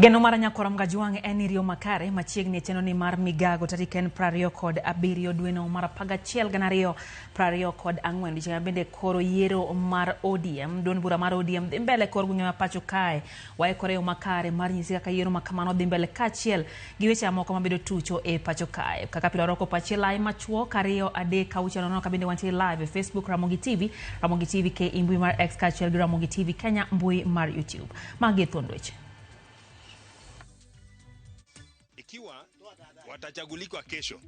Geno mar Nyakorom Gajwang' en rio makare machiegni cheno ni mar migago tarik en 27 dweno mar 11 2024 dichieng' bende koro yiero mar ODM duond bura mar ODM dhi mbele kor gweng'e ma pacho kae waikore yo makare mar nyisi kaka yiero makamano dhi mbele kaachiel gi weche moko mabedo tucho e pacho kae kaka pile roko pachi lai machuo kariyo adek auchiel nono kabinde wantie live e Facebook Ramogi TV ke imbui mar X kaachiel gi Ramogi TV Kenya mbui mar YouTube magi thondweche. Ikiwa watachaguliwa kesho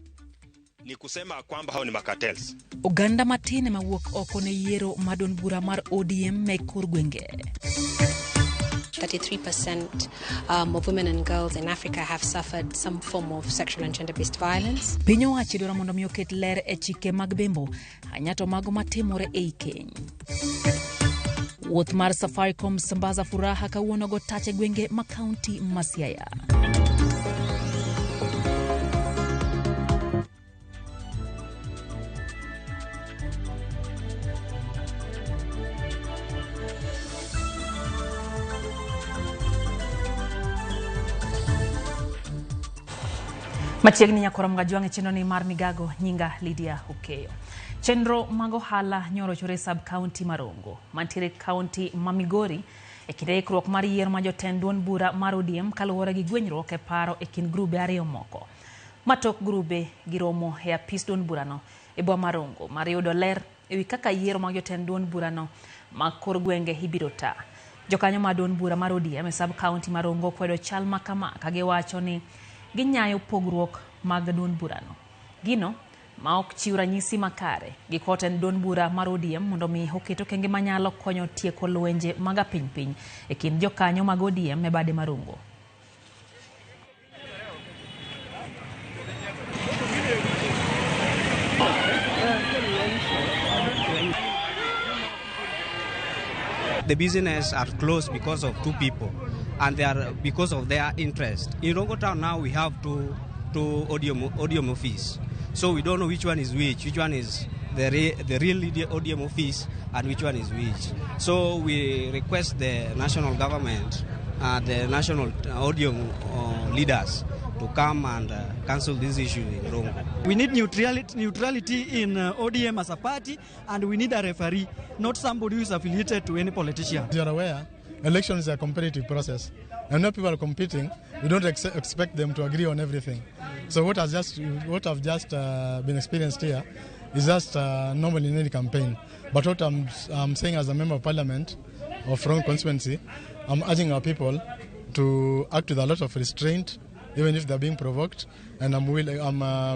ni kusema kwamba hao ni makatels. Oganda matine mawuok oko ne yiero madon bura mar ODM me kor gwenge. 33% of women and girls in Africa have suffered some form of sexual and gender-based violence. Pinyo wachi dwaro mondo mi oket ler e chike mag bembo anyato mago matimore e keny. Wuoth mar Safaricom sambaza furaha kawuono go tache gwenge ma kaunti ma Siaya. Machiegni Nyakorom Gajwang' chenro ni mar migago nyinga Lydia Okeyo. Chenro mago hala nyoro chore sub county Marongo mantiere county ma Migori e kinde ikruok mar yiero ma jotend duond bura mar ODM kaluwore gi gwenyruok e paro e kind grube ariyo moko. Matok grube giromo e apis duond burano e boma Marongo mar yudo ler ewi kaka yiero ma jotend duond burano ma kor gwenge ibiro taa. Jokanyo ma duond bura mar ODM e sub county Marongo kwedo chal makama ka giwacho ni ginyayo pogruok mag duond burano. Gino ma ok chiw ranyisi makare gi koten duond bura mar ODM mondo mi oketo kenge manyalo konyo tieko lwenje mag piny e kind jokanyo mag ODM e bade Marongo. The business are closed because of two people, and they are because of their interest. In Rongo Town now we have two ODM office, so we don't know which one is which. Which one is the real ODM office, and which one is which. So we request the national government, the national ODM leaders to come and cancel this issue in Rongo. We need neutrality in ODM as a party, and we need a referee, not somebody who is affiliated to any politician. You are aware, election is a competitive process, and when people are competing, we don't expect them to agree on everything. So what have just been experienced here is just normal in any campaign. But what I'm saying as a member of parliament of Rongo constituency, I'm urging our people to act with a lot of restraint, even if they're being provoked, and I'm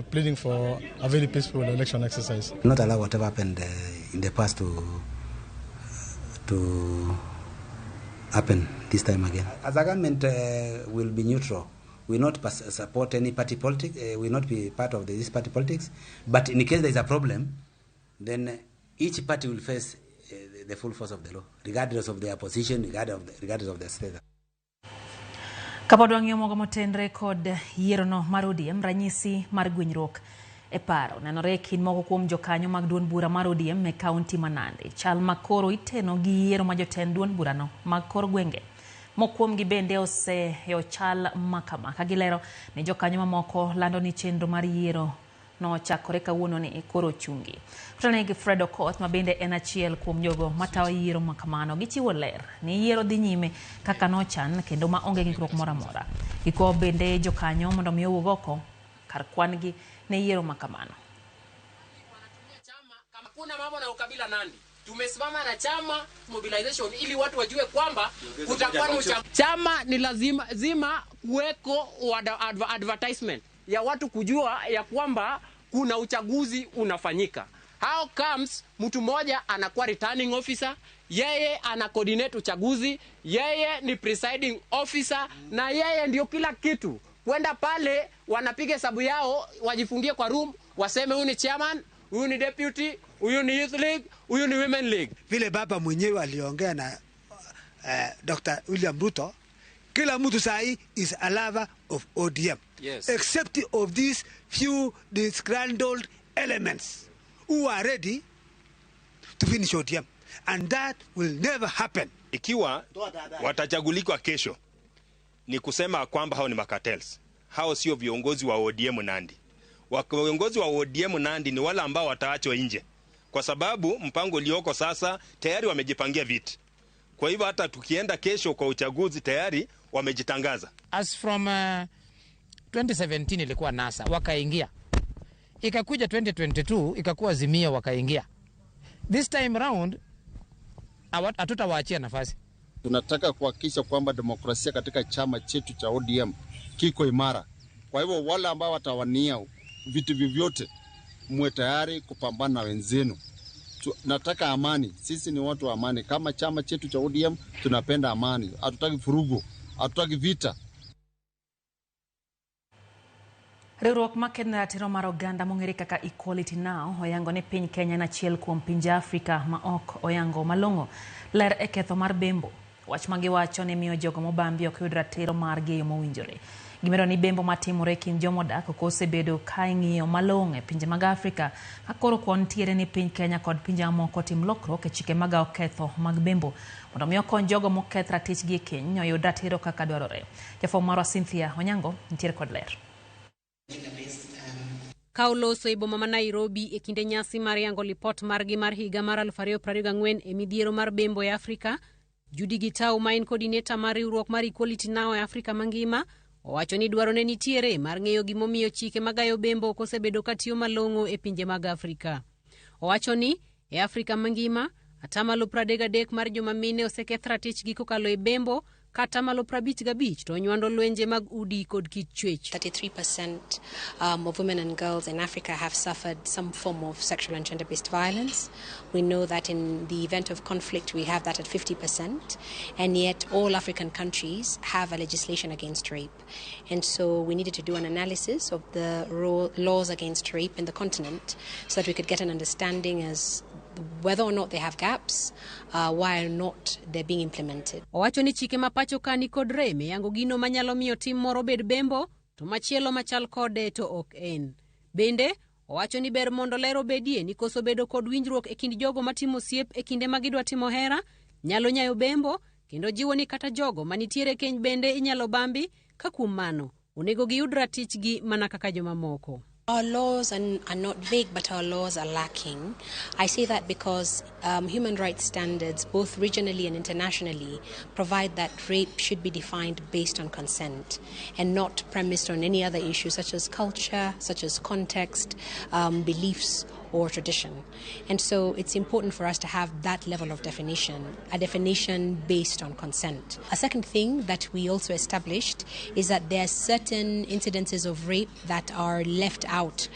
pleading for a very peaceful election exercise. Not allow whatever happened in the past to happen this time again. As a government, will be neutral. We will not support any party politics. We will not be part of this party politics. But in case there is a problem, then each party will face the full force of the law, regardless of their position, regardless of their status. Kapodwang' yomogo motenre kod yiero no mar ODM ranyisi mar gwenyruok e paro nenore kin moko kuom jokanyo mag duond bura mar ODM e kaunti ma Nandi. Chal makoro iteno gi yiero ma jotend duond burano mag kor gwenge. Mokuom gi bende oseyo chal makama ka gilero ni jokanyo mamoko lando ni chenro mar yiero no chakore kawuono ni koro chungi. Kutane gi Fred Okoth ma bende en achiel kuom jogo matawo yiero makamano gichiwo ler ni yiero dhi nyime kaka nochan kendo ma onge ng'ikruok moro amora. Giko bende jokanyo mondo mi owuog oko kar kwan gi ne yiero makamano. Kama kuna mambo na ukabila Nandi, tumesimama na chama mobilization ili watu wajue kwamba kutakuwa na chama ni lazima kuweko advertisement ya watu kujua ya kwamba kuna uchaguzi unafanyika. How comes mtu mmoja anakuwa returning officer, yeye ana coordinate uchaguzi, yeye ni presiding officer, na yeye ndio kila kitu. Kwenda pale wanapiga hesabu yao, wajifungie kwa room, waseme huyu ni chairman, huyu ni deputy, huyu ni youth league, huyu ni women league. Vile baba mwenyewe aliongea na Dr. William Ruto, kila mtu sahi is a lover of ODM. Yes. Except of these few disgruntled elements who are ready to finish ODM. And that will never happen. Ikiwa watachaguliwa kesho ni kusema kwamba hao ni makartels. Hao sio viongozi wa ODM Nandi. Viongozi wa ODM Nandi ni wale ambao wataachwa nje, kwa sababu mpango ulioko sasa tayari wamejipangia viti. Kwa hivyo hata tukienda kesho kwa uchaguzi tayari wamejitangaza. As from 2017 ilikuwa NASA wakaingia, ikakuja 2022 ikakuwa Azimio wakaingia. This time round hatutawaachia nafasi. Tunataka kuhakikisha kwamba demokrasia katika chama chetu cha ODM kiko imara. Kwa hivyo wale ambao watawania vitu vyovyote, muwe tayari kupambana na wenzenu. Nataka amani. Sisi ni watu wa amani. Kama chama chetu cha ODM tunapenda amani. Hatutaki furugu, hatutaki vita. Riwruok makendo ratiro mar oganda mong'ere kaka Equality Now oyango ni piny Kenya na achiel kuom pinje Afrika ma ok oyango malong'o ler e ketho mar bembo. Wach ma giwacho ni miyo jogo mobambi ok yud ratiro margi e yo mowinjore. Gimedo ni bembo matimore kind jomodak ok osebedo ka ing'iyo malong'o e pinje mag Afrika, ka koro kuon tiere ni piny Kenya kod pinje mamoko tim lokruok e chike mag ketho mag bembo mondo miyo okony jogo moketh ratichgi e keny oyud ratiro kaka dwarore. Jafwambo marwa Cynthia Onyango nitiere kod ler. Kauloso iboma ma Nairobi e kinde nyasi mar yango lipot margi mar higa mar 2024 e midhiero mar bembo e Afrika, Judy Gitau ma en coordinator mar riwruok mar Equality Now e Afrika mangima owacho ni dwaro ne nitiere mar ng'eyo gimomiyo chike magayo bembo kosebedo katiyo malong'o e pinje mag Afrika. Owacho ni e Afrika mangima atamalo 33 mar joma mine oseketh ratichgi kokalo e bembo, kata malo 55 to nywando lwenje mag udi kod kit chwech. 33% of women and girls in Africa have suffered some form of sexual and gender-based violence. We know that in the event of conflict we have that at 50%, and yet all African countries have a legislation against rape. And so we needed to do an analysis of the laws against rape in the continent so that we could get an understanding as whether or not they have gaps, why or not they're being implemented. Owacho ni chike mapacho kani kod reme yango gino manyalo miyo tim moro bed bembo to machielo machal kode to ok en. Bende owacho ni ber mondo lero bedie ni koso bedo kod winjruok e kind jogo matimo siep e kinde magidwa timo hera nyalo nyayo bembo, kendo jiwo ni kata jogo manitiere keny bende inyalo bambi ka kuom mano onego giyud ratichgi mana kaka joma moko. Our laws are not vague, but our laws are lacking. I say that because human rights standards, both regionally and internationally, provide that rape should be defined based on consent and not premised on any other issues such as culture, such as context, beliefs, or tradition. And so it's important for us to have that level of definition, a definition based on consent. A second thing that we also established is that there are certain incidences of rape that are left out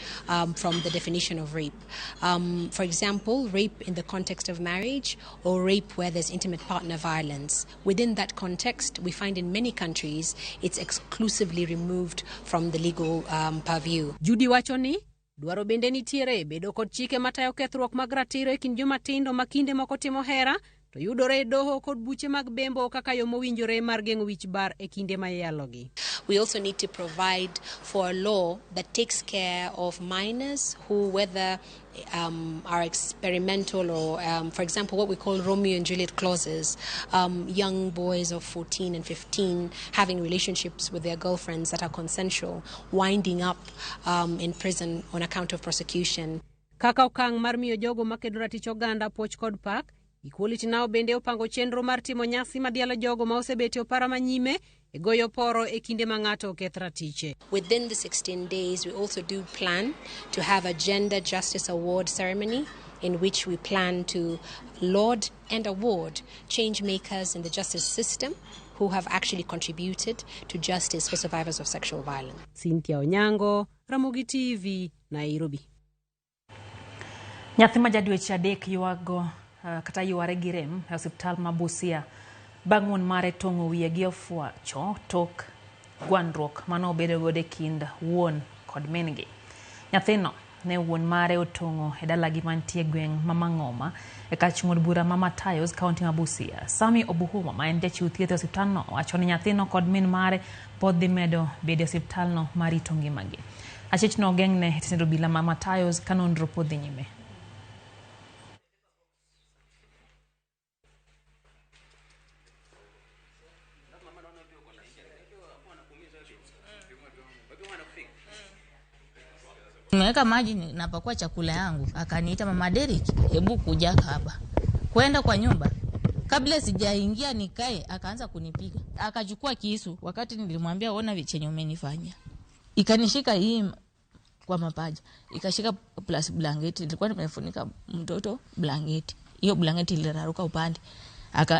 from the definition of rape. For example, rape in the context of marriage or rape where there's intimate partner violence. Within that context, we find in many countries it's exclusively removed from the legal purview. Judy Wachoni dwaro bende nitiere bedo kod chike matayo kethruok mag ratiro e kind jomatindo makinde moko timo hera to yudore e doho kod buche mag bembo kaka yo mowinjore mar geng'o wich bar e kinde ma iyalogi. We also need to provide for a law that takes care of minors who, whether are experimental or, for example, what we call Romeo and Juliet clauses, young boys of 14 and 15 having relationships with their girlfriends that are consensual, winding up in prison on account of prosecution. Kaka okang' mar miyo jogo makedo ratich oganda puoch kod pak, Equality Now bende opango chenro mar timo nyasi madialo jogo ma osebeti opara manyime e goyo poro e kinde ma ng'ato oketh ratiche. Within the 16 days, we also do plan to have a Gender Justice Award ceremony in which we plan to laud and award change makers in the justice system who have actually contributed to justice for survivors of sexual violence. Cynthia Onyango, Ramogi TV, Nairobi. Nyathi ma jadweche 3 yuago kata yuare gi rem e osiptal ma Busia bang' wuon mare tong'o wiye gi ofuacho tok gwandruok mano obedo godo e kind wuon kod min-gi. Nyathino ne wuon mare otong'o e dalagi mantie gweng' ma Mang'oma e kar chung'od bura ma Matayos, kaunti ma Busia. Sami Obuhuma ma en jachiw thieth e osiptalno wacho ni nyathino kod min mare pod dhi medo bedo e osiptalno marito ngimagi. Achich no ogeng'ne e tend obila ma Matayos ka nonro pod dhi nyime. nimeweka maji napakua chakula yangu. Akaniita, Mama Derek, hebu kuja hapa. Kwenda kwa nyumba. Kabla sijaingia nikae, akaanza kunipiga. Akachukua kisu wakati nilimwambia ona vichenye umenifanyia. Ikanishika hii kwa mapaja. Ikashika plus blanketi. Nilikuwa nimefunika mtoto blanketi. Hiyo blanketi iliraruka upande.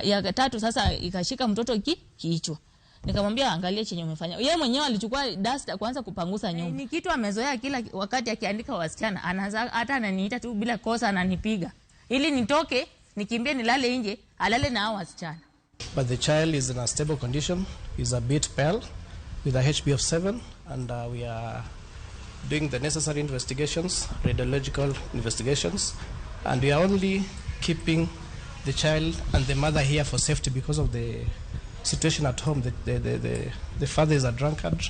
Ya tatu sasa ikashika mtoto kichwa. Nikamwambia angalia chenye umefanya. Yeye mwenyewe alichukua duster kuanza kupangusa nyumba. Ni kitu amezoea kila wakati akiandika wasichana. Anaanza hata ananiita tu bila kosa ananipiga. Ili nitoke, nikimbie nilale nje, alale na hao wasichana. But the child is in a stable condition. He's a bit pale with a HB of 7 and we are doing the necessary investigations, radiological investigations, and we are only keeping the child and the mother here for safety because of the situation at home. The father is a drunkard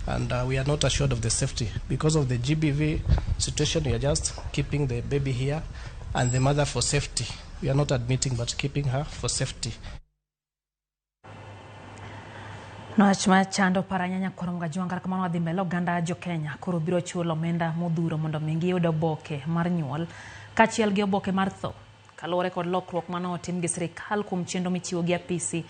and we are not assured of the safety. Because of the GBV situation, we are just keeping the baby here and the mother for safety. We are not admitting but keeping her for safety. Noachma chando paranyanya koronga juanga kamano adhimbelo ganda jo Kenya koro biro chulo menda modhuro mondo mingi yudo oboke mar nyuol kachiel gi oboke mar tho kalore kod lokruok mano otim gi sirikal kuom chenro michiwo gi apisi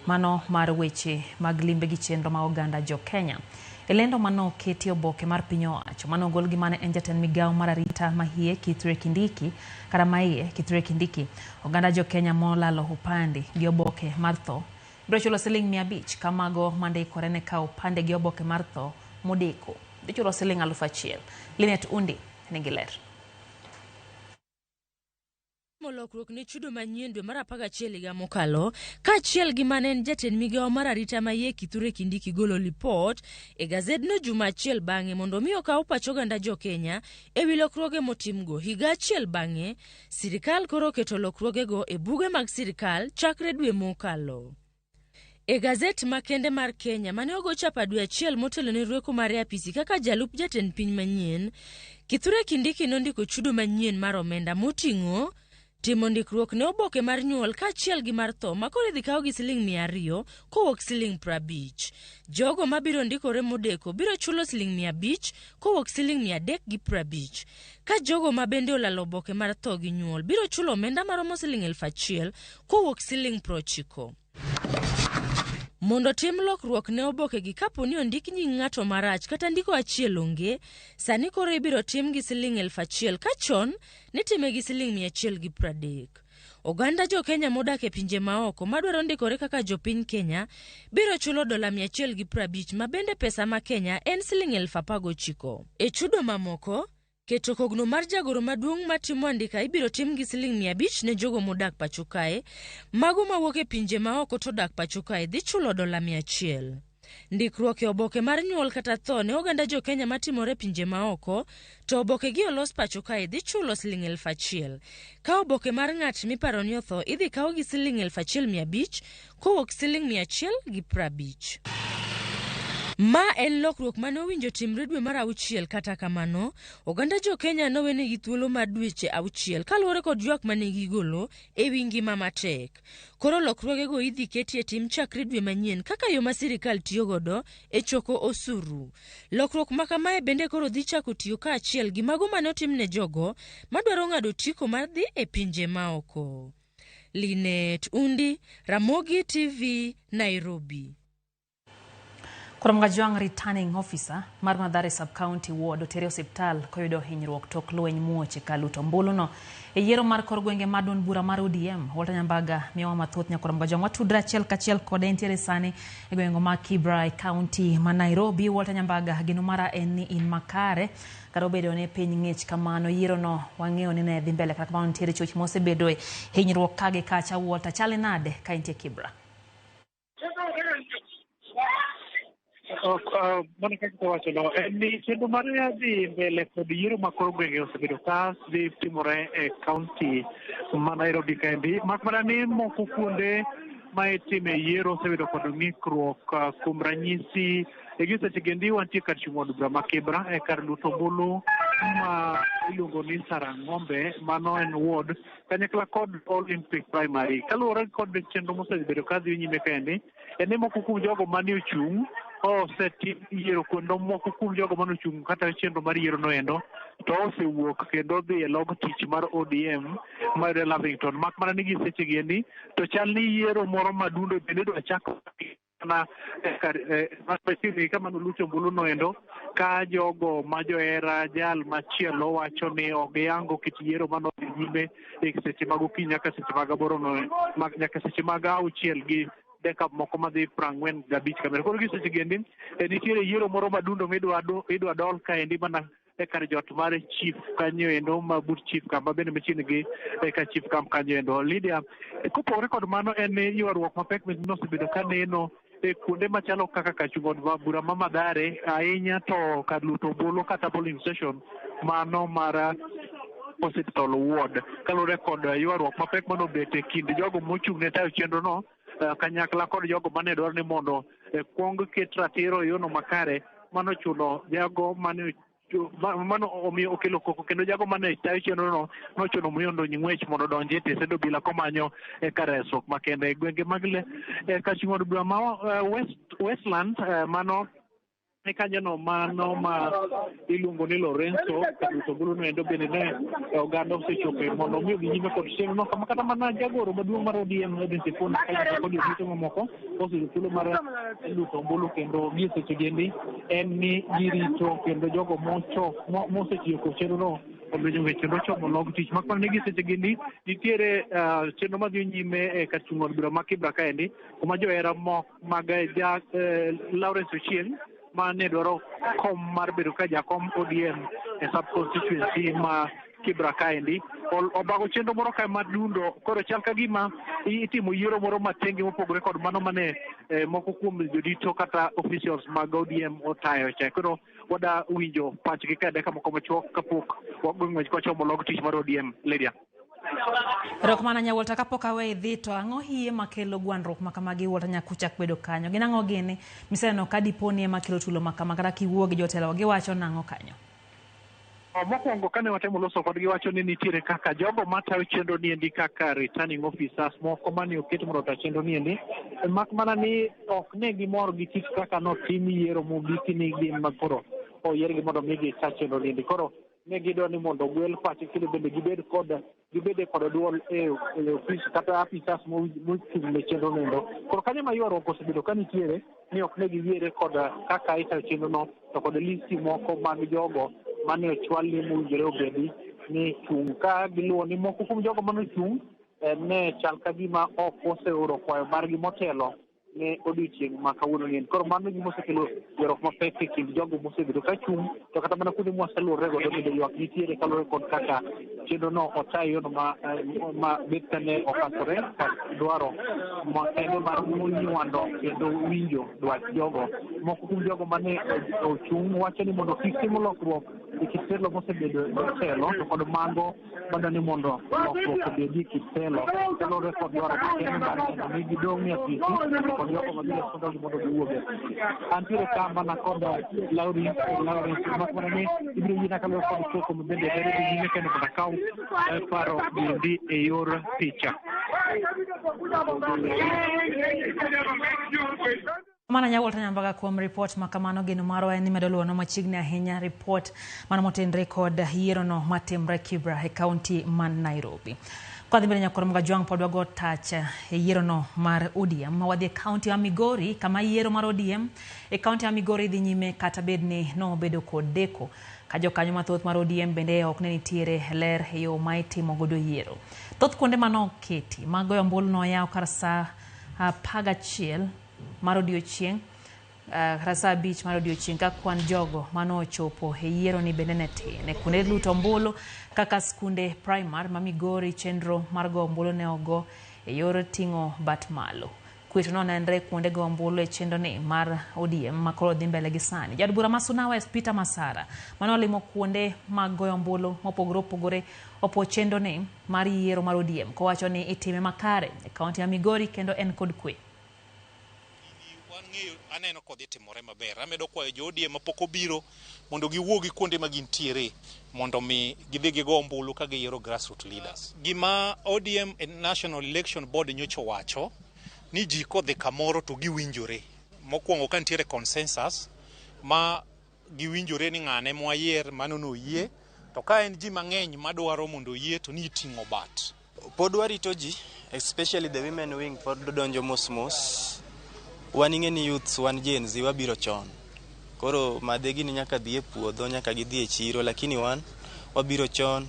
mano mar weche mag limbe gi chenro ma oganda jo Kenya. Elendo mano keti oboke mar piny owacho mano gol gi mane en jatend migawo mar arita mahie Kithure Kindiki kata mahie Kithure Kindiki oganda jo Kenya molalo upande gi oboke mar tho biro chulo siling 500 kamago mandikore ne kawo pande gi oboke mar tho modeko biro chulo siling 1,000. Linet Undi nigi ler. Molokruok ne chudo manyien dwe mar 11 higa mokalo kaachiel gi manen jatend migawo mar arita mahie Kithure Kindiki golo lipot e gazedno juma achiel bang'e mondo mi okaw pach oganda jo Kenya e wi lokruoge motimgo. Higa achiel bang'e sirikal koro keto lokruogego e buge mag sirikal chakre dwe mokalo. E gazet makende mar Kenya mane ogo chapa dwe achiel motelo ne rweko mar apisi kaka jalup jatend piny manyien, Kithure Kindiki nondiko chudo manyien mar omenda moting'o timo ndikruok ne oboke mar nyuol kaachiel gi mar tho makore dhi kawo gi siling 200 kowuok siling 50. Jogo mabiro ndikore modeko biro chulo siling 500 kowuok siling 350. Ka jogo mabende olalo oboke mar tho gi nyuol biro chulo omenda maromo siling 1,000 kowuok siling 90. Mondo tim lokruok ne oboke gi kapo ni ondik nying ng'ato marach kata ndiko achiel onge, sani koro ibiro tim gi siling 1,000 ka chon nitime gi siling 130. Oganda jo Kenya modak e pinje maoko madwaro ndikore kaka jopiny Kenya biro chulo dola 150 ma bende pesa ma Kenya en siling 19,000. E chudo mamoko keto kogno mar jagoro maduong' matimo andika ibiro tim gi siling 500 ne jogo modak pacho kae, mago mawuok e pinje maoko to dak pacho kae dhi chulo dola 100. Ndikruok e oboke mar nyuol kata tho ne oganda jo Kenya matimore pinje maoko to oboke gi olos pacho kae dhi chulo siling 1,000. Ka oboke mar ng'at miparo ni otho idhi kawo gi siling 1,500 kowuok siling 150. Ma en lokruok mane owinjo timre dwe mar 6 kata kamano oganda jo Kenya nowene gi thuolo mar dweche 6 kaluwore kod ywak mane gigolo e wi ngima matek. Koro lokruogego idhi keti e tim chakre dwe manyien kaka yo ma sirikal tiyo godo e choko osuru. Lokruok ma kamae bende koro dhi chako tiyo kaachiel gi mago mane otim ne jogo madwaro ng'ado tiko mar dhi e pinje maoko. Linet Undi, Ramogi TV, Nairobi. Koramga Juang returning officer mar Mathare sub-county ward otere osiptal koyudo hinyruok tok lweny muoche kaluto mbuluno e yiero mar kor gwenge madon bura mar ODM. Walter Nyambaga miyowa mathoth nyakoramga Juang watudra achiel kode entiere sani e gwengo ma Kibra County ma Nairobi. Walter Nyambaga gino mara en ni in makare kata obedo ne piny ng'ich kamano yiero no wang'eyo ni ne dhi mbele kata kamano nitiere choch mosebedo e hinyruok kage kacha. Walter, chale nade ka intie Kibra? Mana kaka wacho no ni chenro mar dhi mbele kod yiero ma kor gwenge osebedo ka dhi timore e kaunti ma Nairobi kaendi, mak mana ni moko kuonde ma itime yiero osebedo kod ng'ikruok. Kuom ranyisi e gi sechegendi wantie kar chung' od bura ma Kibra e kar luto ombulu ma iluongo ni Sarang'ombe, mano en ward kanyakla kod Olympic Primary. Kaluwore kod chenro mosebedo ka dhi nyime kaendi en ni moko kuom jogo mane ochung' osetim yiero kuonde moko kuom jogo manochung' kata chenro mar yiero noendo to osewuok kendo dhi e log tich mar ODM mar Lavington. Mak mana ni gi seche giendi to chal ni yiero moro madundo bende dwa chako na kama Lucho Ombulu noendo ka jogo ma johera jal machielo wacho ni ogiyango kit yiero mano nyime e seche mag okinyi nyaka seche mag aboro nyaka seche mag 6 gi deka moko madhi 45 kamera. Koro gi seche giendi nitiere yiero moro madundo midwa dol kaendi mana e kar jot mar chief kanyo endo mabut chief kama bende machiegni gi ka chief kam kanyo endo. Lydia, kopogore kod mano en ni ywaruok mapek nosebedo ka neno e kuonde machalo kaka kachung'od bura ma Mathare ahinya to kar luto Ombulu kata polling station mano mar Hospital Ward kalure kod ywaruok mapek manobet e kind jogo mochung' ne tayo chenro no kanyakla kod jogo mane dwaro ni mondo kuong ket ratiro yono makare mano chuno jago mano omiyo okelo koko kendo jago mane tayo chenro no nochuno mondo nying'wech mondo donje tesedo bila komanyo kar resruok makende e gwenge mag kachung'od bura ma Westland mano e kanyono mano ma iluongo ni Lorenzo Kaluto Ombulu noendo bende ne oganda osechope mondo omiyo gi nyime kod chenro no kama kata mana jagoro maduong' mar ODM Edwin Sifuna kod jotelo mamoko oseyudo thuolo mar Luto Ombulu kendo gi seche giendi en ni girito kendo jogo mosetiyo kod chenro no obedo chenro chomo log tich makwan ni gi seche giendi nitiere chenro madhi nyime e kachung'od bura ma Kibra kaendi kuma johera mag Lawrence Ochieng mane dwaro kom mar bedo ka jakom ODM e sub constituency ma Kibra kaendi obago chenro moro ka madundo. Koro chal ka gima itimo yiero moro matenge mopogore kod mano mane moko kuom jodito kata officials mag ODM otayo cha. Koro wada winjo pachgi ka deka moko machuok kapok wagweng'wech kochomo log tich mar ODM. Lydia. Erokamano Nyawolta, kapok awe idhi to ang'o hie makelo gwandruok makamagi Walter nyakuchak bedo kanyo? Gin ang'o gini miseneno ka diponi ema kelo tulo makama kata kiwuo gi jotelo giwacho nang'o kanyo? Mokwongo kane watemo loso kodgi wacho ni nitiere kaka jogo matayo chenro niendi kaka returning officers moko mane oket mondo ota chenro niendi mak mana ni ok ne gimor gi kit kaka notim yiero mogik ni gin makoro oyiergi mondo migi ta chenro niendi. Koro ne gidwa ni mondo gwel pache kendo bende gibede kod duol e ofis kata afisas mochung' ne chenro nendo. Koro kanyo ma ywaruok osebedo ka nitiere ni ok ne giyiere kod kaka itayo chenro no to kod listi moko mag jogo mane ochwal ni mowinjore obedi ni chung' ka giluwo ni moko kuom jogo mane ochung' ne chal ka gima ok oseoro kwayo margi motelo ne odiochieng' ma kawuono ni. Koro mano gima osekelo ywaruok mapek e kind jogo mosebedo ka chung' to kata mana kuonde mwaseluorre godo bende ywak nitiere kaluwore kod kaka chenro no otayo yono ma bet ka ne okasore kod dwaro makende mar nywando kendo winjo dwach jogo. Moko kuom jogo mane ochung' wacho ni mondo kik tim lokruok e kit telo mosebedo telo to kod mago madwani mondo lokruok obedi e kit telo kaluwore kod dwaro makende mar ni gidong' e apisi kod jogo mabiro sondogi mondo giwuoge. Antiere ka mana kod Lawrence mak mana ni ibiro yina kaluwore kod choko mabende bere dhi nyime kendo kod akaw paro biendi e yor picha. Mana Nyawolta Nyambaga kuom report makamano. Gino marwa en ni medo luwo machiegni ahinya report mano motenre kod yiero no matimre Kibra e kaunti man Nairobi. Kwa dhibele nyakoro mga juang podwa go touch e yiero no mar ODM wadhi e kaunti ya Migori kama yiero mar ODM e kaunti ya Migori dhi nyime kata bedni no bedo kod deko ka jokanyo mathoth mar ODM bende ok ne nitiere ler e yo ma itimo godo yiero. Thoth kuonde mano keti magoyo ombulu no yaw kar sa 11 mar odiochieng' kata sa 5 mar odiochieng' ka kwan jogo mano ochopo e yiero ni bende ne tin. E kuonde luto ombulu kaka skunde primary ma Migori chenro mar go ombulu ne ogo e yor ting'o bat malo. Kwito no nenre kuonde go ombulu e chenro ni mar ODM makoro dhi mbele gi sani. Jad bura ma Suna West Peter Masara mano limo kuonde mag goyo ombulu mopogore opogore opo chenro ni mar yiero mar ODM kowacho ni itime makare e kaunti ya Migori kendo en kod kwe. Aneno kod itimore maber. Amedo kwayo jo ODM mapok obiro mondo giwuogi kuonde ma gintiere mondo mi gidhi gigo ombulu ka giyiero grassroots leaders. Gima ODM National Election Board nyocho wacho ni ji kodhi kamoro to giwinjore mokwongo ka nitiere consensus ma giwinjore ni ng'ane mwayier mano no yie, to ka en ji mang'eny madwaro mondo yie to ni iting'o bat. Pod warito ji, especially the women wing, pod donjo mos. Wan ing'eni youths, wan Gen Z wabiro chon. Koro madhegi ni nyaka dhi e puodho, nyaka gidhi e chiro, lakini wan wabiro chon,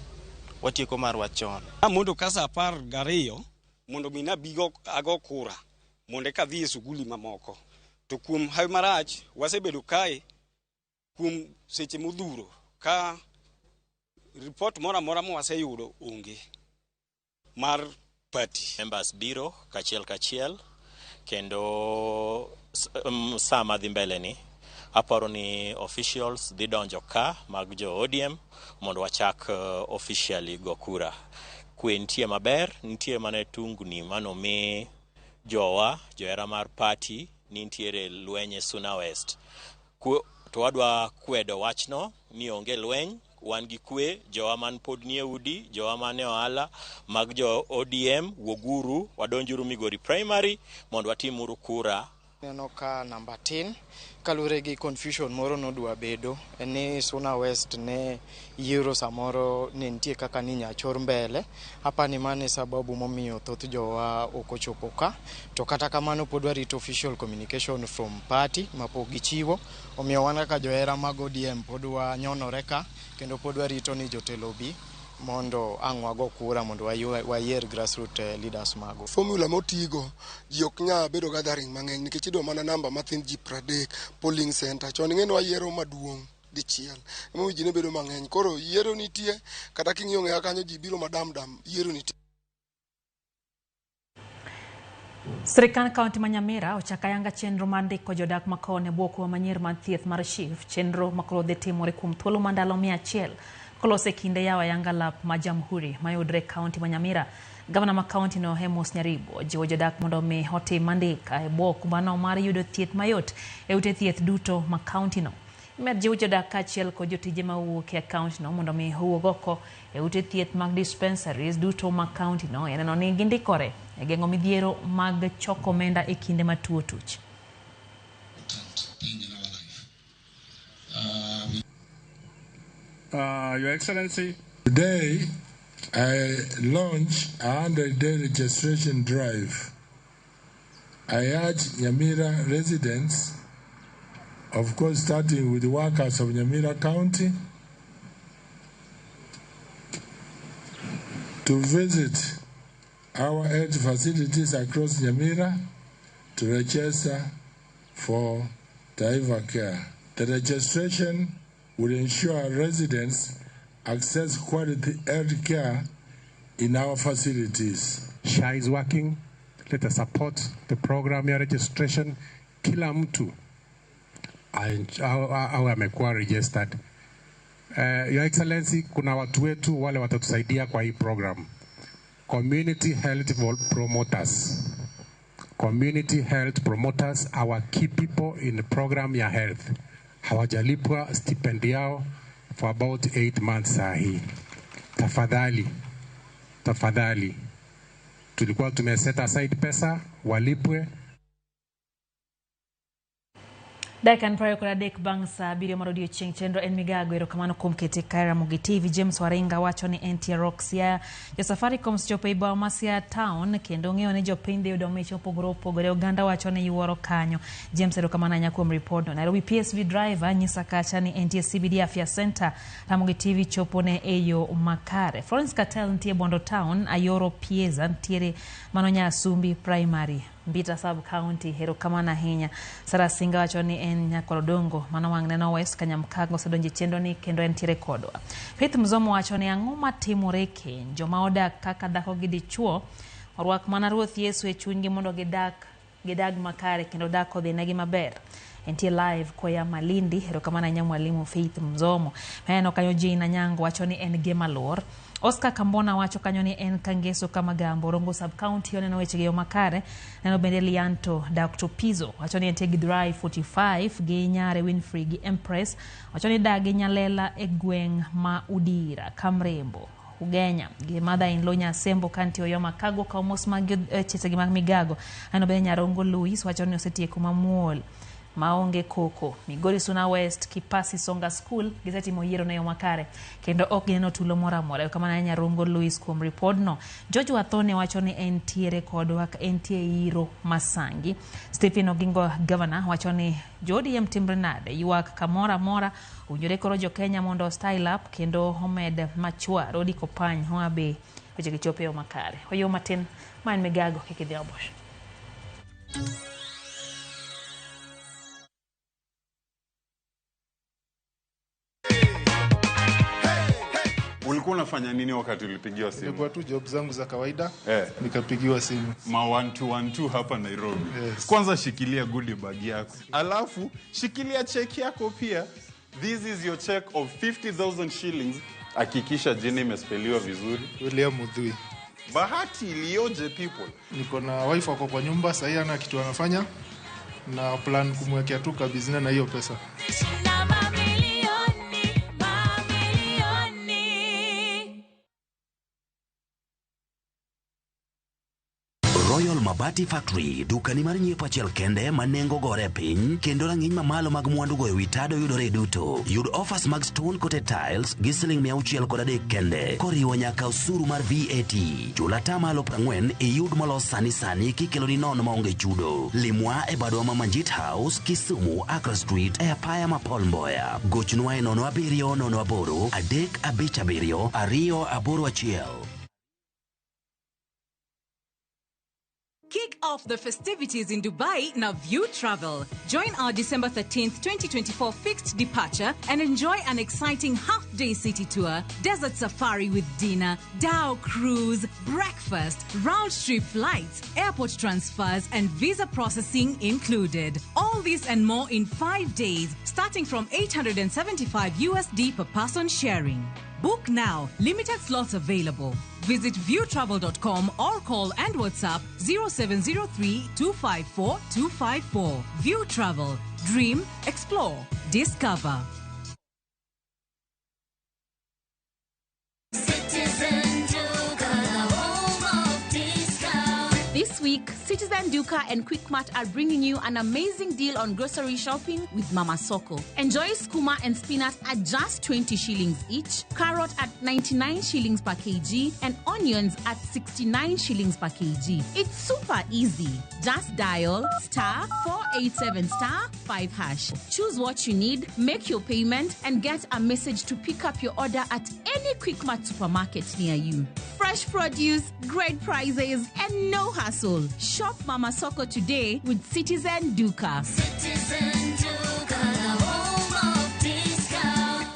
watieko marwa chon. Mondo kasa 12 mondo mina bigo ago kura mondo ka dhi e suguli mamoko. To kuom hawi marach wasebedo kae kuom seche modhuro ka report mora ma waseyudo onge mar party. Members biro kachiel kendo sama dhi mbele ni aparo ni officials dhi donjo ka mag jo ODM mondo wachak officially go kura. Kwe nitie maber, nitie mane tungni mano mi joera mar party nitiere lwenye Suna West. To wadwa kwedo wachno ni onge lweny, wan gi kwe, jowa man pod nie udi, jowa mane ohala mag jo ODM woguru wadonjuru Migori Primary mondo watimuru kura. Neno ka namba 10 kalure gi confusion moro nodwa bedo ni Suna West ne yiero samoro ne nitie kaka ni nyachor mbele. Hapa ni mane sababu momiyo thoth jowa okochopo ka, to kata kamano pod warito official communication from party mapok gichiwo. Omiyo wan kaka joera mag ODM pod wanyonore ka kendo pod warito ni jotelo bi mondo ang'wa go kura mondo wayier grassroots leaders mago. Formula motigo ji ok nya bedo gathering mang'eny nikech idwa mana namba mathin ji 30 polling center. Chon ng'eno wayiero maduong' dichiel emo ji ne bedo mang'eny, koro yiero nitie kata king'iyo ng'eya kanyo ji biro madam yiero nitie. Sirikal kaunti ma Nyamira ochako ayanga chenro mar ndiko jodak makone bwoko manyier mar thieth mar SHIF, chenro makoro dhi timore kuom thuolo mandalo 100 kolose kinde yawa yanga lap ma jamhuri mayudre kaunti ma Nyamira. Gavana ma kaunti no Hemos Nyaribo jiwo jodak mondo mi otim mandika e bwok mano mar yudo thieth mayot e ute thieth duto ma kaunti no. Med jiwo jodak kaachiel kod jotije mawuok e kaunti no mondo mi owuog oko e ute thieth mag dispensaries duto ma kaunti no neno ni gindikore e geng'o midhiero mag choko omenda e kinde ma tuo tuch. Your Excellency, today I launch a 100-day registration drive. I urge Nyamira residents, of course starting with the workers of Nyamira County, to visit our health facilities across Nyamira to register for Taiva Care. The registration will ensure residents access quality health care in our facilities. SHA is working. Let us support the program ya registration. Kila mtu au amekuwa registered. Your Excellency, kuna watu wetu wale watatusaidia kwa hii program. Community health promoters. Community health promoters, our key people in the program ya health. Hawajalipwa stipend yao for about 8 months sahi. Tafadhali. Tulikuwa tumeset aside pesa, walipwe. Dakan prayo kora dek bang sa bidio marodio cheng chenro en migago erokamano kuom kete Kaira Mugi TV. James Waringa wacho ni entie Roxia jo Safaricom chopo iba Masia town kendo ng'eyo ne jopiny de yudo mich opogore oganda wacho ni yuoro kanyo. James erokamano anya kuom report no. Nairobi PSV driver nyisa kacha ni entie CBD Afya Center Ramogi TV chopo ne eyo makare. Florence Cartel ntie Bondo town ayoro Pieza ntiere manonya Sumbi primary Mbita sub county erokamano ahinya. Sara Singa wacho ni en nyakolodongo mano wang neno West Kanyamkago sedonje chendo ni kendo entiere kodwa. Faith Mzomo wacho ni ang'o matimore keny joma odak kaka dhako gi dichuo orwak mana Ruoth Yesu e chunygi mondo gidag makare kendo dak odhinegi maber. Entie live koya Malindi erokamano anya mwalimu Faith Mzomo. Eno kanyo Jina Nyango wacho ni en gema lor. Oscar Kambona wacho kanyo ni en Kangeso kama Gambo Rongo sub county oneno weche geyo makare. Neno bende Lianto Dr. Pizzo wacho ni ente Githurai 45 gi Nyare Winfrey gi Empress wacho ni dagi Nyalela e gweng ma Udira Kamrembo ugenya gi mother-in-law Nyasembo kanti Oyoma Kago ka mos mag chesegi mag migago ano be Nyarongo Louis wacho ni osetieko mamuol maonge koko. Migori Suna West Kipasi Songa School gisetimo yiero na yo makare kendo ok gineno tulo mora mora kama na Nyarongo Louis kuom report no. George Wathone wacho ni entiere kodwa entie yiro masangi. Stephen Ogingo governor wacho ni ODM timbre nade yuak kamora mora ujure koro jo Kenya mondo style up kendo Homed Machwa Rodi Kopany hoabe weche gichope yo makare. Hoyo matin man migago kikidhi abosh. Ulikuwa unafanya nini wakati ulipigiwa simu? Nilikuwa tu job zangu za kawaida, nikapigiwa simu. Ma 1212 hapa Nairobi. Yes. Kwanza shikilia goodie bag yako. Alafu shikilia check yako pia. This is your check of 50,000 shillings. Hakikisha jina imespeliwa vizuri. William Mudhui. Bahati iliyoje people. Niko na wife wako kwa nyumba, sasa ana kitu anafanya na plan kumwekea tu kabisa na hiyo pesa. Royal Mabati Factory, dukani mar nyiepo achiel kende manengo gore piny, kendo rang'iny mamalo mag mwandu go ewi tado yudore duto. Yud offers mag stone coated tiles gi siling 603 kende, koriwo nyaka osuru mar VAT. Chula tamalo 40 iyud molos sani sani kikelo ni nono maonge chudo. Limwa e badwa ma Manjit House, Kisumu, Accra Street, e apaya ma Paul Mboya. Gochnwa e 0708 357 281. Kick off the festivities in Dubai now View Travel. Join our December 13th, 2024 fixed departure and enjoy an exciting half-day city tour, desert safari with dinner, Dhow cruise, breakfast, round-trip flights, airport transfers and visa processing included. All this and more in 5 days, starting from $875 USD per person sharing. Book now. Limited slots available. Visit viewtravel.com or call and WhatsApp 0703 254 254. View Travel. Dream, explore, discover. This week, Citizen Duka and Quickmart are bringing you an amazing deal on grocery shopping with Mama Soko. Enjoy skuma and spinach at just 20 shillings each, carrot at 99 shillings per kg, and onions at 69 shillings per kg. It's super easy. Just dial *487*5#. Choose what you need, make your payment, and get a message to pick up your order at any Quickmart supermarket near you. Fresh produce, great prices, and no hassle. Shop Mama Soko today with Citizen Duka. Citizen Duka, home of discount.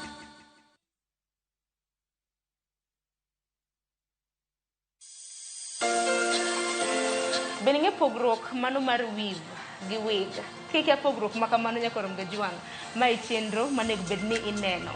Beninge pogrok mano mar weave gi wig. Kike pogrok makamano nyakorom ga juang. Mai chenro manego bedni ineno.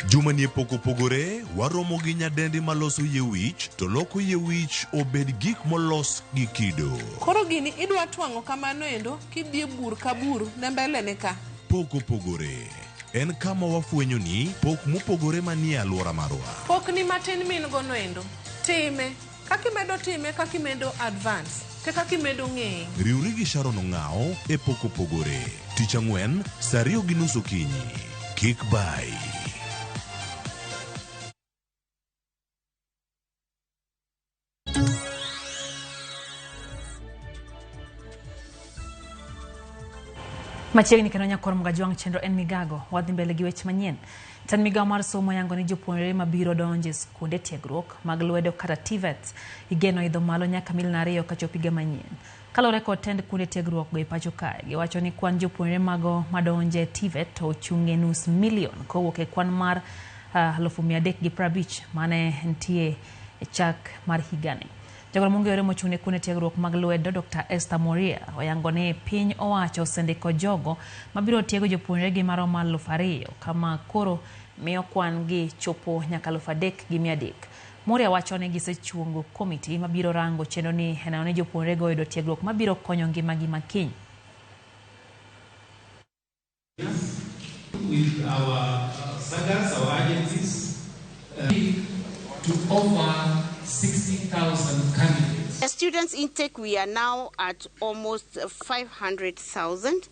Juma ni poko pogore, waromo gi nyadendi maloso yie wich, to loko yie wich obed gik molos gi kido. Koro gini idwa twango kamano endo kidhi bur ka bur ne mbele ne ka. Poko pogore. En kama wafwenyo ni pok mopogore manie alwora marwa. Pok ni matin min go no endo. Time, kakimedo time, kakimedo advance, kakimedo ng'e. Riuri gi Sharon Ong'ao e poko pogore. Tich Ang'wen, saa 2:30 okinyi. Kik bai. Machiegni kendo nyakor mga juang chenro en migago wadhi mbele gi weche manyien. Tan migago mar somo yango ni jopuonjre mabiro donje skunde tiegruok mag lwedo kata TVETs igeno idho malo nyaka 2,000 kachopo higa manyien. Kalore kod tend kunde tiegruok go e pacho kae, giwacho ni kwan jopuonjre mago madonje TVET ochunge $500,000 kowuok e kwan mar 350 mane nitie e chak mar higani. Jagoro mongere mochune kunde tiegruok mag lwedo Dr. Esther Moria oyango ni piny owacho osendiko jogo mabiro tiego jopuonjre gi maromo 2,000 kama koro miyo kwan gi chopo nyaka 3,300. Moria wacho ni gisechuongo komiti mabiro rango chenro ni eneno ni jopuonjre go yudo tiegruok mabiro konyo ngimagi makiny. With our SAGAs, our agencies, to over 60,000 candidates. The students intake, we are now at almost 500,000.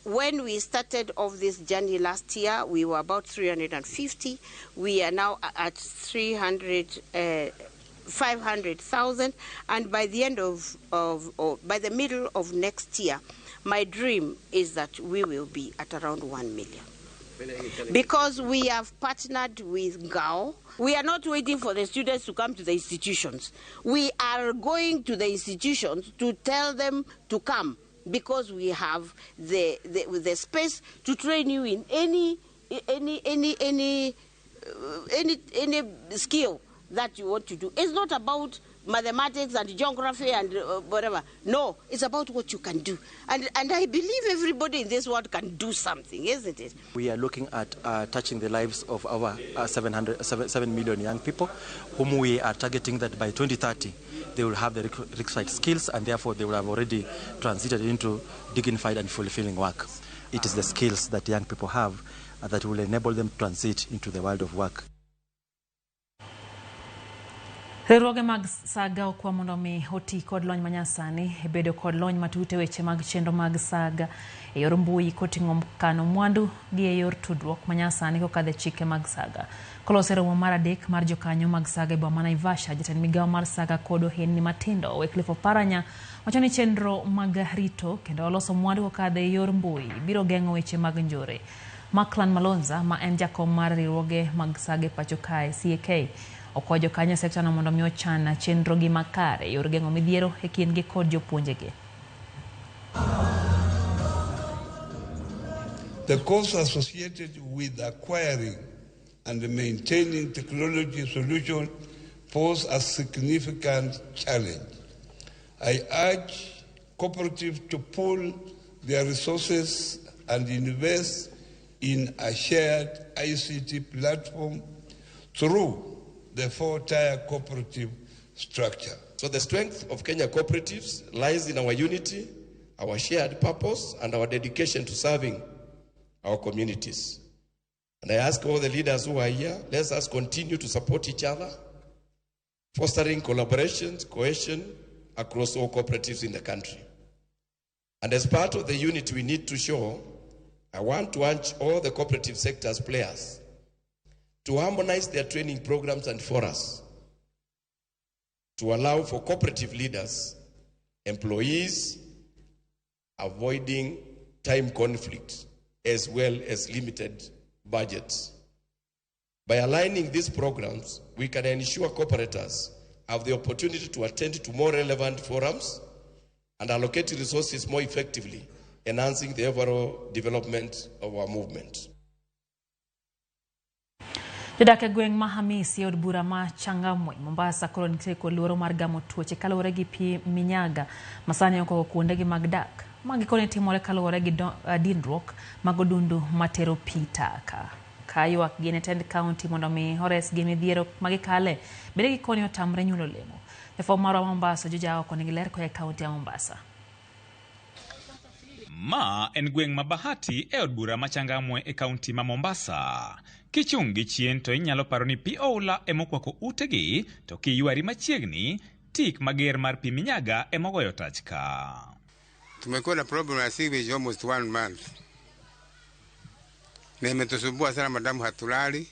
When we started off this journey last year, we were about 350. We are now at 500,000, and by the end by the middle of next year, my dream is that we will be at around 1 million. Because we have partnered with GAO. We are not waiting for the students to come to the institutions. We are going to the institutions to tell them to come, because we have the space to train you in any skill that you want to do. It's not about mathematics and geography and whatever. No, it's about what you can do. And I believe everybody in this world can do something, isn't it? We are looking at touching the lives of our 7 million young people, whom we are targeting that by 2030 they will have the requisite skills, and therefore they will have already transited into dignified and fulfilling work. It is the skills that young people have that will enable them to transit into the world of work. Riwruoge mag saga okwa mondo mi hoti kod lony manyasani bedo kod lony matute weche mag chenro mag saga e yor mbui koting'o kano mwandu gi e yor tudruok manyasani kokadho chike mag saga. Kolose romo mar adek mar jokanyo mag saga e boma Naivasha, jatend migawo mar saga kod ohendni matindo Wycliffe Oparanya wacho ni chenro mag rito kendo loso mwandu kokadho e yor mbui biro geng'o weche mag njore. Maklan Malonza, ma en jakom mar riwruoge mag saga e pacho kae CAK, okwajo kanyo sekta no mondo mi ochan chenro gi makare yor geng'o midhiero e kindgi kod jopuonjegi. The costs associated with acquiring and maintaining technology solutions pose a significant challenge. I urge cooperatives to pool their resources and invest in a shared ICT platform through the four-tier cooperative structure. So the strength of Kenya cooperatives lies in our unity, our shared purpose, and our dedication to serving our communities. And I ask all the leaders who are here, let us continue to support each other, fostering collaboration, cohesion across all cooperatives in the country. And as part of the unity we need to show, I want to urge all the cooperative sector's players to harmonize their training programs and forums to allow for cooperative leaders, employees, avoiding time conflict as well as limited budgets. By aligning these programs, we can ensure cooperators have the opportunity to attend to more relevant forums and allocate resources more effectively, enhancing the overall development of our movement. Jodak e gweng' ma Hamisi od bura ma Changamwe Mombasa koro nitie kod luoro mar gamo tuoche kaluwore gi pi minyaga masani oko kuondegi mag dak. Magi koni timore kaluwore gi dinruok mag odundu matero pi taka. Kayuak gi ne tend county mondo mi ores gi midhiero magikale bede gi koni otamre nyulo olemo. Jafwambo marwa Mombasa Juja oko nigi ler koa e kaunti ya Mombasa. Ma en gweng' ma Bahati e od bura ma Changamwe e kaunti ma Mombasa. Kichung' gi chien to inyalo paro ni pi oula e mokwako utegi, to kiyuari machiegni tik mager mar pi minyaga e mogoyo tachka. Tumekuwa na problem ya sewage almost 1 month. Na imetusumbua sana madamu, hatulali,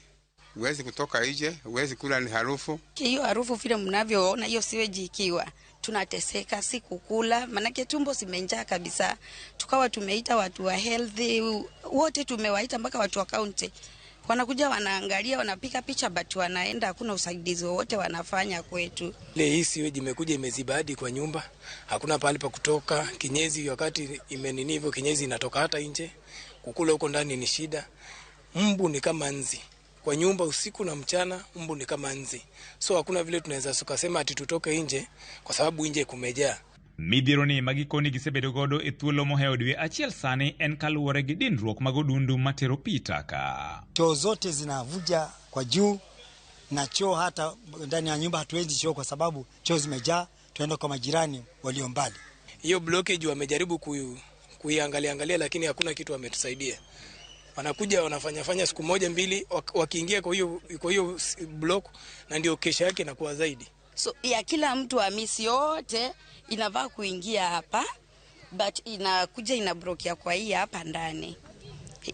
huwezi kutoka nje, huwezi kula, ni harufu. Hiyo harufu vile mnavyoona hiyo sewage ikiwa tunateseka, si kukula, manake tumbo simenjaa kabisa. Tukawa tumeita watu wa healthy, wote tumewaita mpaka watu wa county. Wanakuja wanaangalia, wanapika picha, but wanaenda, hakuna usaidizi wote wanafanya kwetu. Ile hii sewage imekuja imeziba hadi kwa nyumba, hakuna pahali pa kutoka. Kinyezi wakati imenini hivyo, kinyezi inatoka hata nje. Kukula huko ndani ni shida. Mbu ni kama nzi kwa nyumba, usiku na mchana mbu ni kama nzi. So hakuna vile tunaweza sukasema ati tutoke nje kwa sababu nje kumejaa. Midhiero ni magikoni gisebedo godo e thuolo moheo dwe achiel sani en kaluwore gi dinruok mag odundu matero pi taka. Choo zote zinavuja kwa juu, na choo hata ndani ya nyumba hatuwezi choo kwa sababu choo zimejaa, tuenda kwa majirani walio mbali. Hiyo blockage wamejaribu kuiangalia lakini hakuna kitu wametusaidia. wanakuja wanafanya siku moja mbili, wakiingia kwa hiyo block, na ndio kesha yake inakuwa zaidi. So ya kila mtu Hamisi yote inavaa kuingia hapa, but inakuja inabrokia kwa hii hapa ndani.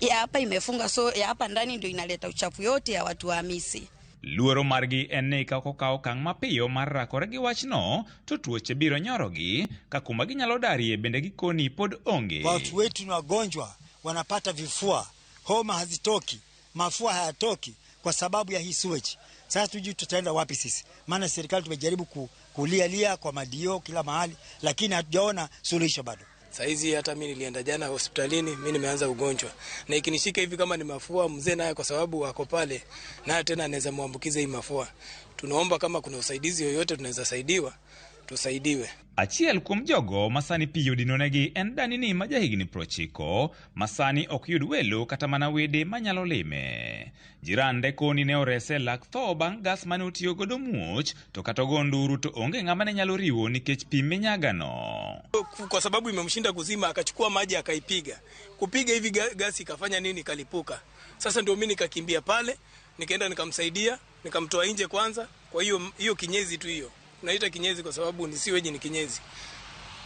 Ya hapa imefunga, so ya hapa ndani ndio inaleta uchafu yote ya watu wa Hamisi. Luoro margi en ni ka okao kang' mapiyo mar rakore gi wachno, to tuoche biro nyorogi ka kuma ginyalo darie bende gikoni pod onge. Watu wetu ni wagonjwa, wanapata vifua, homa hazitoki, mafua hayatoki kwa sababu ya hii sewage. Sasa tujui tutaenda wapi sisi? Maana serikali tumejaribu kulia kwa madio kila mahali, lakini hatujaona suluhisho bado. Saizi hata mimi nilienda jana hospitalini, mimi nimeanza ugonjwa. Na ikinishika hivi kama ni mafua, mzee naye kwa sababu wako pale, naye tena anaweza muambukiza hii mafua. Tunaomba kama kuna usaidizi yoyote tunaweza saidiwa, tusaidiwe. Achiel kuom jogo masani piyo dinonegi en Danini ma jahigni 90, masani ok yud welo kata mana wede manyalo lime. Jirande koni ne orese lak tho bang' gas mane otiyo godo muoch, to kata ogo nduru to onge ng'ama ne nyalo riwo nikech pi minyagano. Kwa sababu imemshinda kuzima, akachukua maji akaipiga. Kupiga hivi gasi ikafanya nini, kalipuka. Sasa ndio mimi nikakimbia pale, nikaenda nikamsaidia, nikamtoa nje kwanza. Kwa hiyo kinyezi tu hiyo. Naita kinyezi kwa sababu ni siweji, ni kinyezi.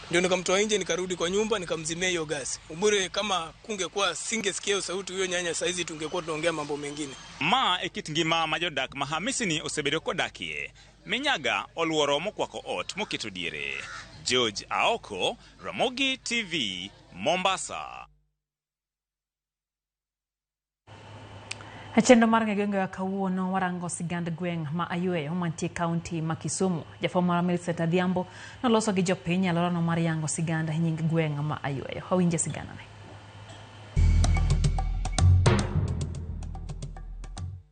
Ndio nikamtoa nje, nikarudi kwa nyumba, nikamzimia hiyo gasi. Ubure kama kungekuwa singesikia sauti hiyo nyanya, saizi tungekuwa tunaongea mambo mengine. Ma ekit ngima ma jodak ma Hamisi ni osebedo kodakie. Minyaga oluoro mokwako ot moketo diere. George Aoko, Ramogi TV, Mombasa. Chenro mar ng'egenge wa kawuono warango sigand gweng' ma Ayueyo mantie kaunti ma Kisumu. Jafwambo mar Millicent Adhiambo noloso gi jopiny alworano mar yango sigand nying gweng' ma Ayueyo. Wawinje sigandane.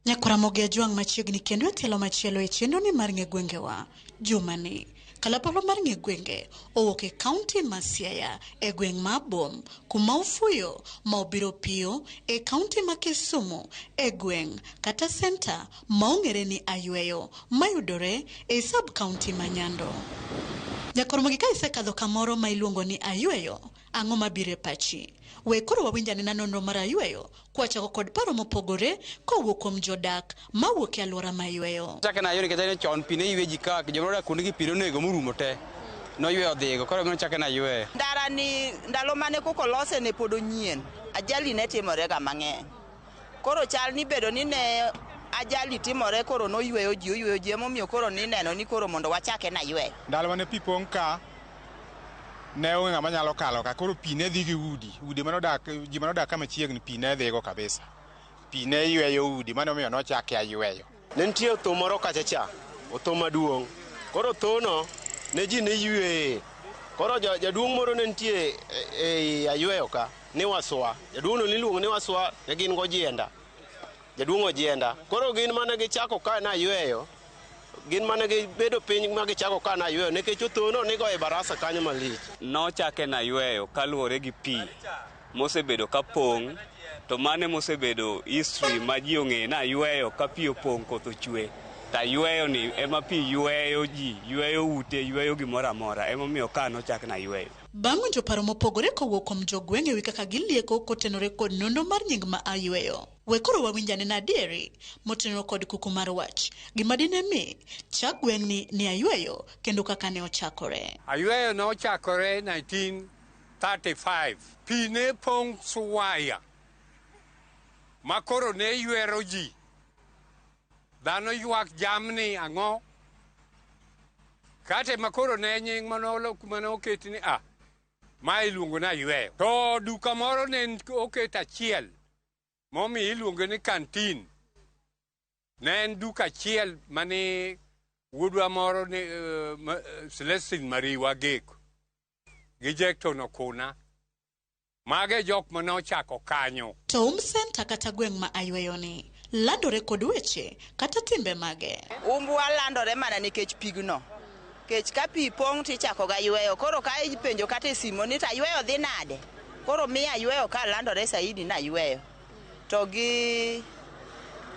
Nyakoramogi Ajwang' machiegni kendo tielo machielo e chenro ni mar ng'egwengewa jumani. Kalapapla mar ng'egwenge owuok e kaunti ma Siaya e gweng' ma Bom, kuma Ofuyo ma obiro piyo e kaunti ma Kisumu e gweng' kata center ma ong'ere ni Ayueyo mayudore e sub kaunti ma Nyando. Nyakoromogi ka isekadho kamoro ma iluongo ni Ayueyo, ang'o mabiro e pachi? We koro wawinjane na nonro mar Ayueyo kwachako kod paro mopogore kowuok kuom jodak mawuok e alwora ma Ayueyo. Chake na Ayueyo nikech chon pi ne yweji ka jomoro kuonde gi pi nonego morumo te. Noyweyo odhigo koro mano chake na Ayueyo. Ndara ni ndalo mane koko lose ne pod onyien. Ajali ne timore ga mang'eny. Koro chal ni bedo ni ne ajali timore koro noyweyo ji emomiyo koro ni neno ni koro mondo wachake na Ayueyo. Ndalo mane pi pong' ka ne onge ng'ama nyalo kalo ka koro pi ne dhi gi udi manodak ji manodak kama chiegni pi ne dhigo kabisa. Pi ne yweyo udi mano miyo nochake Ayueyo. Ne nitie otho moro kachacha, otho maduong'. Koro othono ne ji ne ywe. Koro jaduong' moro ne nitie e Ayueyo ka ni Waswa. Jaduong'no niluongo ni Waswa, ne gin go jienda. Jaduong' ojienda. Koro gin mane gichako ka na Ayueyo. Gin mane gibedo piny ma gichako ka na Ayueyo nikech othono nigo e barasa kanyo malich. Nochake na Ayueyo kaluwore gi pi mosebedo ka pong', to mane mosebedo history ma ji ong'e na Ayueyo ka pi opong' koth ochwe. Ta Ayueyo ni ema pi yweyo ji, yweyo ute, yweyo gimoro amora, emomiyo ka nochak na Ayueyo. Bang' winjo paro mopogore kowuok kuom jogweng' e wi kaka gilieko kotenore kod nonro mar nying ma Ayueyo. We koro wawinjane na adieri motenore kod kuku mar wach. Gima dine mi chak gweng' ni Ayueyo kendo kaka ne ochakore. Ayueyo ne ochakore 1935. Pi ne pong' Suwaya ma koro ne ywero ji. Dhano ywak jamni ang'o. Kate ma koro ne nying mane oketi ni ma iluongo na Ayueyo. To duka moro ne oket achiel momi iluongo ni kantin. Ne en duka achiel mane wuodwa moro ni Celestine Mariwa Geko gi Jekton Okuna. Mage jok mane ochako kanyo. To center kata gweng' ma Ayueyo ni landore kod weche kata timbe mage. Umbwa landore mana nikech pigno. Kech ka pi pong' tichako ga Ayueyo. Koro ka ipenjo kata e simo ni Ayueyo dhi nade. Koro mi Ayueyo ka landore saidi na Ayueyo. To gi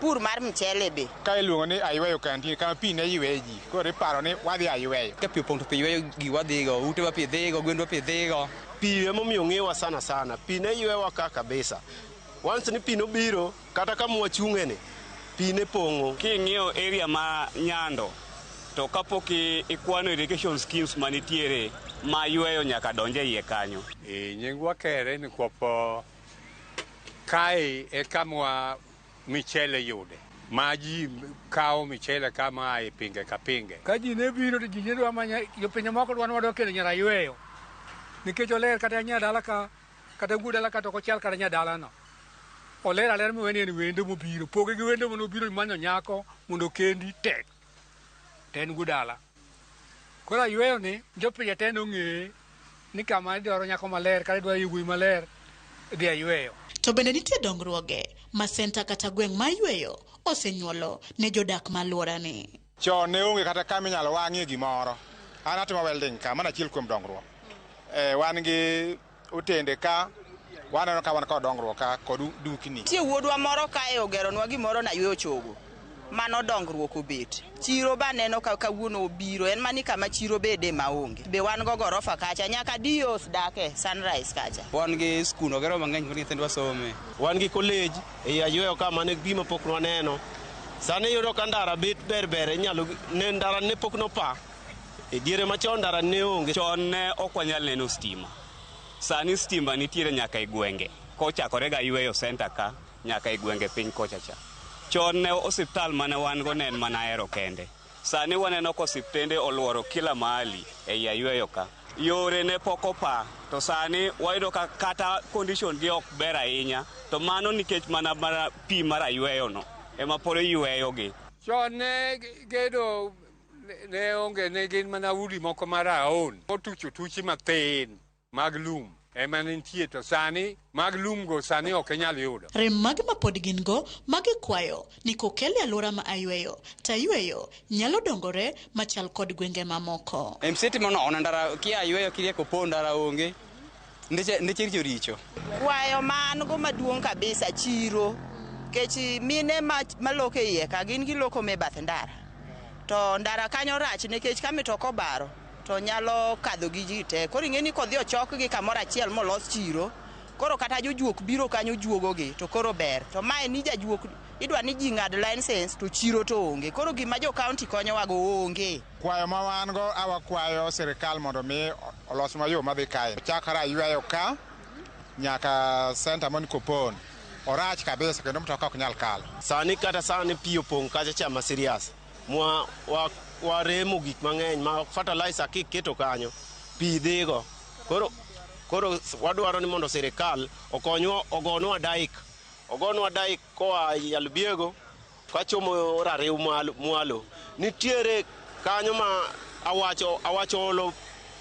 pur mar mchele be. Ka iluongo ni Ayueyo kantin kama pi ne yweyo ji. Koro iparo ni wadhi Ayueyo. Ka pi opong' to pi yweyo gi wadhigo, ute wa pi dhigo, gwendwa pi dhigo. Pi emomiyo ng'ewa sana. Pi ne ywewa ka kabisa. once ni pi nobiro kata kama wachung'eni pi ne pong'o. King'iyo area ma Nyando to kapok ikwano irrigation schemes manitiere ma yweyo nyaka donje iye kanyo. Nyingwa kere ni kopo kae e kama michele yude. Maji kao michele kama e pinge ka pinge. Ka ji ne biro to ji ne dwa manya yo pinje moko dwa nwa kelo nyara yweyo. Nikech oler kata nyadala ka kata gudala kata ko chal kata nyadala no. Oler aler mo weni wendo mo biro. Poge gi wendo mo biro manyo nyako mondo kendi tek. Ten gudala. Kora yweyo ni jopinje ten ong'e ni kama idwaro nyako maler kata idwaro yugui maler dhi yweyo. To bende nitie dongruoge ma senta kata gweng' ma yweyo osenyuolo ne jodak ma alwora ni. Chon ne onge kata kama inyalo wang'ie gimoro. An atimo welding ka mana achiel kuom dongruok. Wan gi otende ka waneno ka wan kod dongruok ka kod dukni. Tie wuodwa moro kae ogeronwa gimoro na yweyo chogo. Mano dongruok obet. Chiro ba neno ka kawuono obiro en mani kama chiro bede maonge. Be wan go gorofa kacha nyaka Dios dake Sunrise kacha. Wan gi skul ogero mang'eny ma nyithindwa some. Wan gi college e yweyo ka mane gima pok waneno. Sani yudo ka ndara bet berber nyalo ne ndara ne pok no pa. E diere machon ndara ne onge. Chon ne ok wanyal neno stima. Sani stima nitiere nyaka e gwenge. Kochakore ga yweyo center ka nyaka e gwenge piny kocha cha. Chon ne osiptal mane wan go nen mana Ahero kende. Sani waneno ko osiptende oluoro kila mahali e yweyo ka. Yore ne poko pa to sani wayudo ka kata condition gi ok ber ahinya to mano nikech mana pi mar yweyo no ema pod yweyo gi. Chon ne gedo ne onge ne gin mana udi moko maraon. Otucho tuchi mathin mag lum. Ema nitie to sani mag lum go sani ok nyal yudo. Rem mag ma pod gin go magi kwayo ni kokele alwora ma ayweyo. Ta yweyo nyalo dongore machal kod gwenge mamoko. MCT mono ona ndara kia yweyo kirie kopo ndara onge. Ndiche richo. Kwayo man go maduong' kabisa chiro. Kechi mine maloke iye ka gin giloko me bath ndara. To ndara kanyo rach nikech kamitoko baro. To nyalo kadho gi ji te. Koro ing'eni kodhi ochok gi kamoro achiel molos chiro. Koro kata jojuok biro kanyo juogo gi to koro ber. To mae ni jajuok idwa ni ji ng'ad license to chiro to onge. Koro gima jo county konyowa go onge. Kwayo ma wan go awakwayo sirikal mondo mi olos mayo madhi kae. Chakara yweyo ka nyaka center mon Kopon. Orach kabisa kendo mtoka ok nyal kalo. Sani kata sani pi opong' kacha chama serious. Waremo gik mang'eny ma fertilizer kiketo kanyo pi dhigo. Koro wadwaro ni mondo sirikal okonywa ogonwa daik koa Yalbiego kachomo Rariw mwalo. Nitiere kanyo ma awacho olo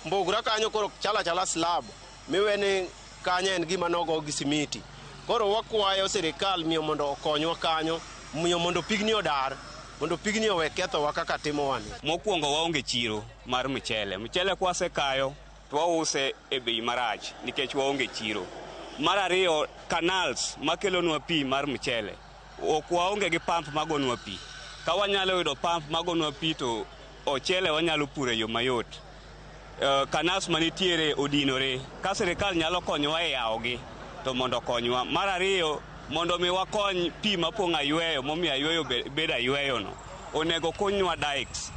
mbogra kanyo koro chala slab miweni kanyo en gima nogo gi simiti. Koro wakwayo sirikal miyo mondo okonywa kanyo miyo mondo pigni odar. Mondo pigni owe kethowa kaka timo wani. Mokwongo waonge chiro mar michele. Michele kwase kayo to wause e bei marach nikech waonge chiro. Mar ariyo canals makelonwa pi mar michele. Ok waonge gi pump magonwa pi. Ka wanyalo yudo pump magonwa pi to ochele wanyalo puro e yo mayot. Canals manitiere odinore. Ka sirikal nyalo konyowa e yawogi to mondo konywa. Mar ariyo mondo mi wakony pi mapong' ayweyo momiyo ayweyo bed ayweyo no onego konywa dikes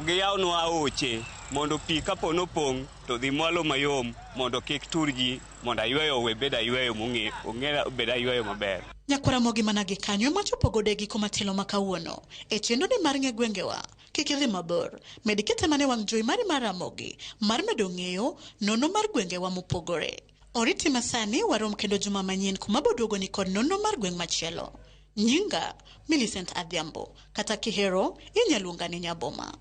giyawnwa aoche mondo pi kapo nopong' to dhi mwalo mayom mondo kik turji mondo ayweyo we bed ayweyo ong'e bed ayweyo maber. Nyakwaramogi managi kanyo machopo gode giko matelo makawuono e chenro ni mar ng'e gwengewa. Kik idhi mabor, med kete mane wang' jowi mari mar Ramogi mar medo ng'eyo nono mar gwengewa mopogore. Oriti masani warom kendo juma manyien kuma boduogo ni kod nono mar gweng' machielo. Nyinga Millicent Adhiambo kata kihero inyaluonga ni Nyaboma.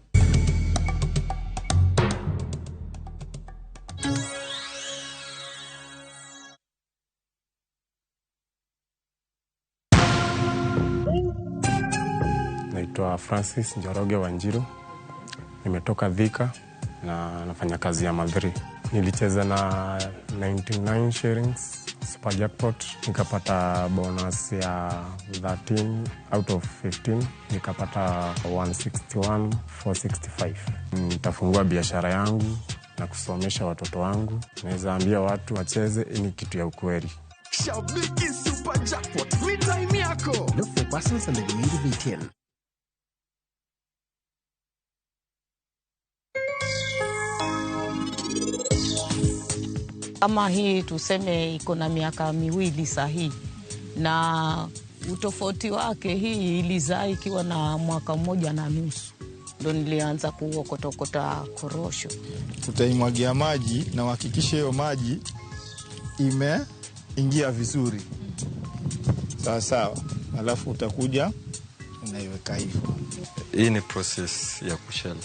Naitwa Francis Njoroge Wanjiru. Nimetoka Thika na nafanya kazi ya Madhri. Nilicheza na 99 shillings super jackpot, nikapata bonus ya 13 out of 15, nikapata 161,465. Nitafungua biashara yangu na kusomesha watoto wangu. Naweza ambia watu wacheze, ni kitu ya ukweli. Shabiki Super Jackpot, ni time yako. Look for buses and the need VTN. Kama hii tuseme iko na miaka miwili sahihi, na utofauti wake hii ilizaa ikiwa na mwaka 1.5. Ndo nilianza kuokotokota korosho. Utaimwagia maji na uhakikishe hiyo maji imeingia vizuri. Sawa sawa. Alafu utakuja unaiweka hivyo. Hii ni process ya kushell.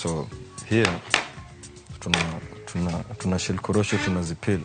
So here tuna shell korosho tunazipeel.